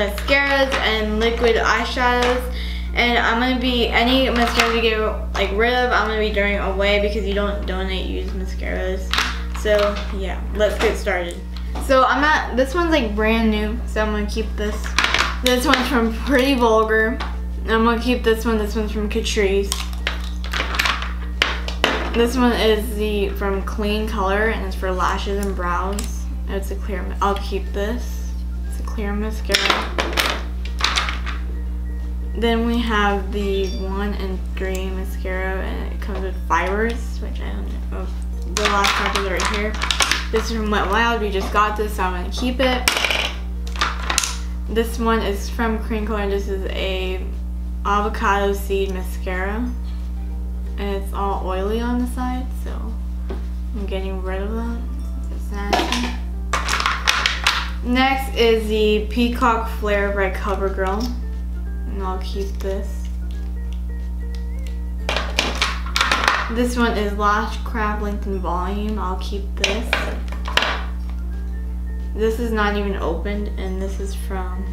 mascaras and liquid eyeshadows. And I'm gonna be, any mascaras you get like rid of, I'm gonna be throwing away because you don't donate used mascaras. So yeah, let's get started. So this one's like brand new, so I'm gonna keep this. This one's from Pretty Vulgar. I'm gonna keep this one. This one's from Catrice. This one is from Clean Color, and it's for lashes and brows. It's a clear. I'll keep this. It's a clear mascara. Then we have the 1 and 3 mascara, and it comes with fibers, which I don't know. Oh, the last part is right here. This is from Wet n Wild. We just got this, so I'm gonna keep it. This one is from Clean Color. This is a avocado seed mascara, and it's all oily on the side, so I'm getting rid of that. It's nasty. Next is the Peacock Flare by CoverGirl, and I'll keep this. This one is Lash Craft Lengthen Volume. I'll keep this. This is not even opened, and this is from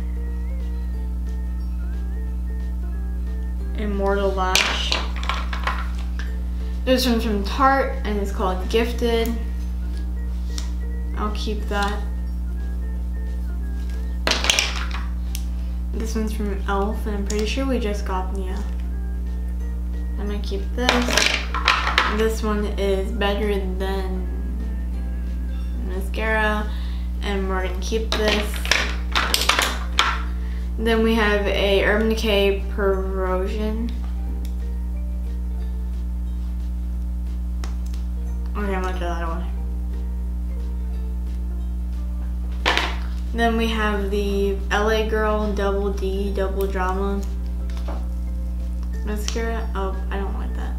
Immortal Lash. This one's from Tarte, and it's called Gifted. I'll keep that. This one's from e.l.f., and I'm pretty sure we just got Nia. I'm gonna keep this. This one is Better Than mascara, and we're gonna keep this. Then we have a Urban Decay Perosion. Okay, I'm gonna do that one. Then we have the LA Girl Double D Double Drama mascara. Oh, I don't like that.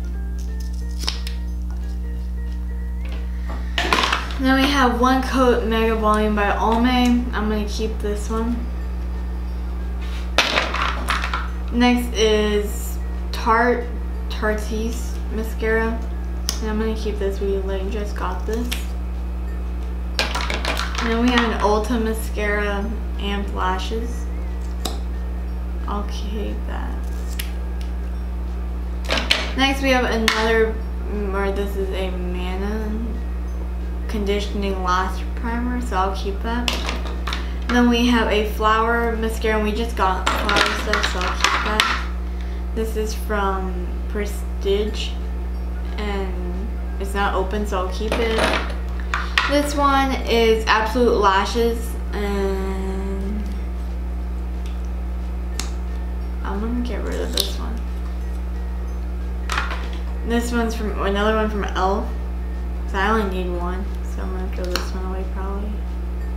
Then we have One Coat Mega Volume by Almay. I'm gonna keep this one. Next is Tarte's mascara, and I'm gonna keep this. We like just got this. And then we have an Ulta mascara, Amped Lashes. I'll keep that. Next we have another, or this is a Mana Conditioning Lash Primer, so I'll keep that. Then we have a Flower mascara, and we just got flower stuff, so I'll keep that. This is from Prestige, and it's not open, so I'll keep it. This one is Absolute Lashes, and I'm gonna get rid of this one. This one's from another one from e.l.f. So I only need one, so I'm gonna throw this one away probably.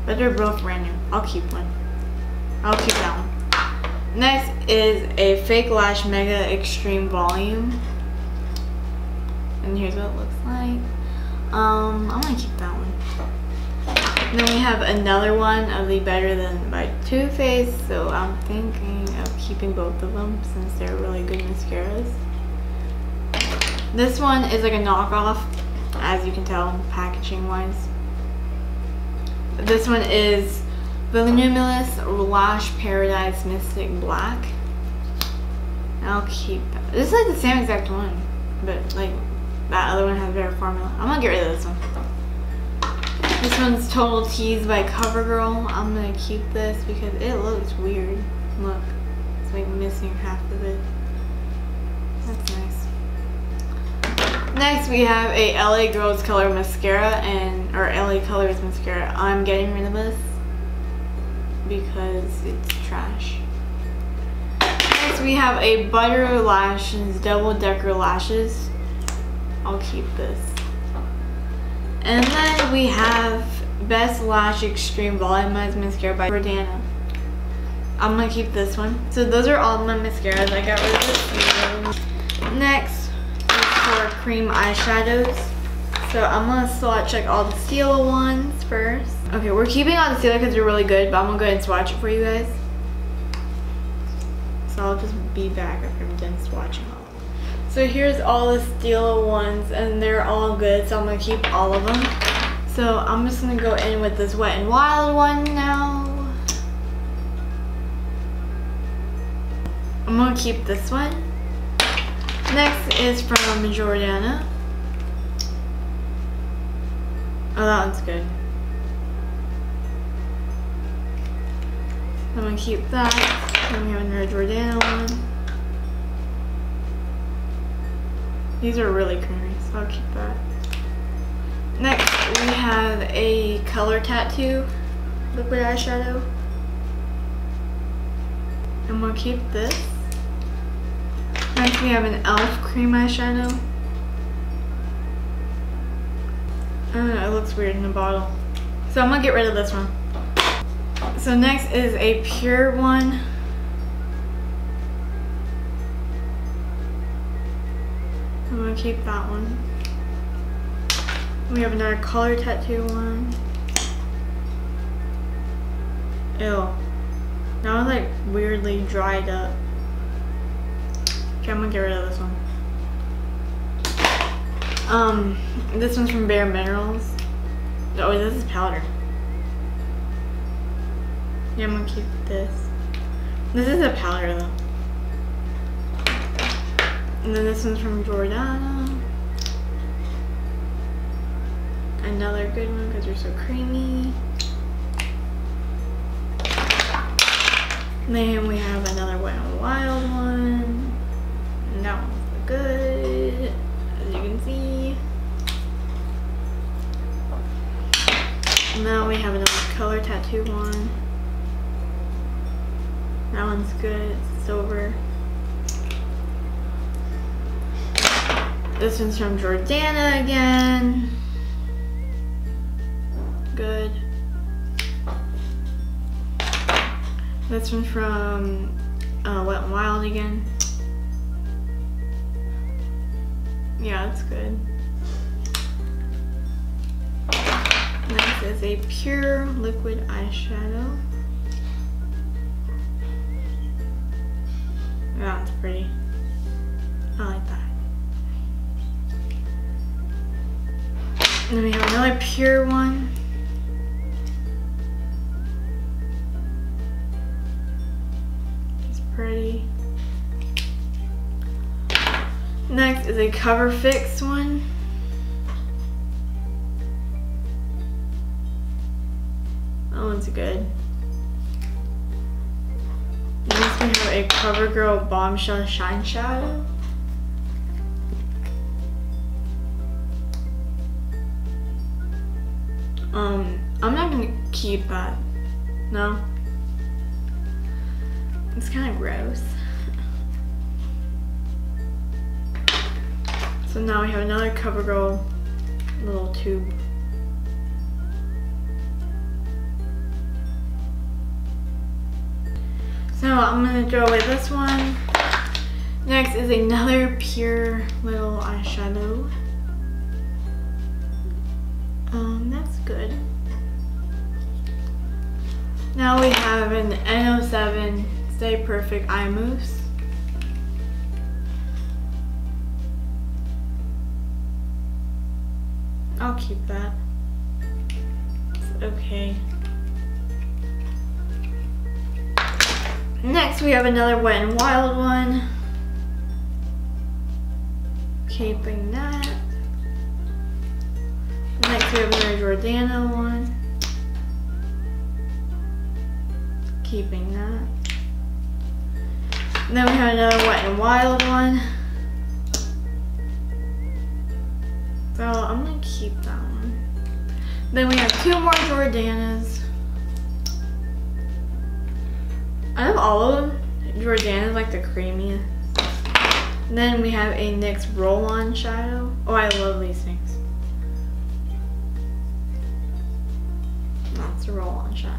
But they're both brand new. I'll keep one. I'll keep that one. Next is a Fake Lash Mega Extreme Volume, and here's what it looks like. I'm gonna keep that one. And then we have another one of the Better Than by Too Faced, so I'm thinking of keeping both of them since they're really good mascaras. This one is like a knockoff, as you can tell, packaging wise. This one is Voluminous Lash Paradise Mystic Black. I'll keep that. This is like the same exact one, but like that other one has better formula. I'm gonna get rid of this one. This one's Total Tease by CoverGirl. I'm gonna keep this because it looks weird. Look, it's like missing half of it. That's nice. Next we have a LA Girls Color mascara, or LA Colors mascara. I'm getting rid of this because it's trash. Next we have a Butter Lashes Double Decker Lashes. I'll keep this. And then we have Best Lash Extreme Volumized Mascara by Jordana. I'm gonna keep this one. So those are all my mascaras. I got rid of this. Next is for cream eyeshadows. So I'm gonna swatch like all the Stila ones first. Okay, we're keeping all the Stila because they're really good, but I'm gonna go ahead and swatch it for you guys. So I'll just be back after I'm done swatching all. So here's all the Stila ones, and they're all good, so I'm gonna keep all of them. So I'm just gonna go in with this Wet n Wild one now. I'm gonna keep this one. Next is from Jordana. Oh, that one's good. I'm gonna keep that. Then we have another Jordana one. These are really creamy, so I'll keep that. Next, we have a color tattoo liquid eyeshadow. I'm gonna keep this. Next, we have an e.l.f. cream eyeshadow. I don't know, it looks weird in the bottle. So I'm gonna get rid of this one. So next is a pure one. I'm gonna keep that one. We have another color tattoo one. Ew. That one's like weirdly dried up. Okay, I'm gonna get rid of this one. This one's from Bare Minerals. Oh, this is powder. Yeah, I'm gonna keep this. This is a powder though. And then this one's from Jordana. Another good one because they're so creamy. And then we have another Wet n Wild one. And that one's good, as you can see. And now we have another color tattoo one. That one's good, it's silver. This one's from Jordana again. Good. This one's from Wet n Wild again. Yeah, that's good. Next is a pure liquid eyeshadow. That's pretty. I like that. And then we have another pure one. It's pretty. Next is a Cover Fix one. That one's good. Next we have a CoverGirl Bombshell Shine Shadow. I'm not gonna keep that. No. It's kind of gross. So now we have another CoverGirl little tube. So I'm gonna throw away this one. Next is another pure little eyeshadow. That's good. Now we have an N07 Stay Perfect Eye Mousse. I'll keep that. It's okay. Next we have another Wet n Wild one. Keeping that. Next we have another Jordana one. Keeping that. And then we have another Wet n Wild one. So I'm gonna keep that one. Then we have two more Jordanas. Out of all of them, Jordana is like the creamiest. And then we have a NYX roll-on shadow. Oh, I love these things. That's a roll-on shadow.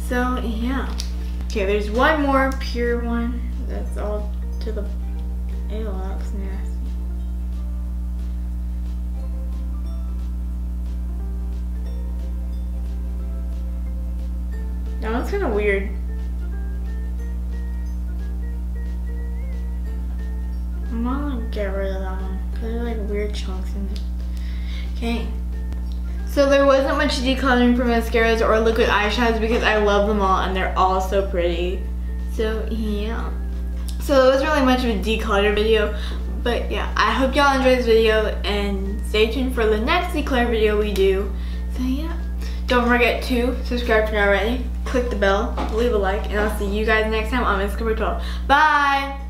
So yeah. Okay, there's one more pure one. That's all to the. Ew, that looks nasty. That one's kind of weird. I'm gonna get rid of that one because there's like weird chunks in it. Okay. So there wasn't much decluttering for mascaras or liquid eyeshadows because I love them all and they're all so pretty. So yeah. So it was really much of a declutter video. But yeah, I hope y'all enjoyed this video and stay tuned for the next declutter video we do. So yeah, don't forget to subscribe if you're not already, click the bell, leave a like, and I'll see you guys next time on Mascara 12. Bye!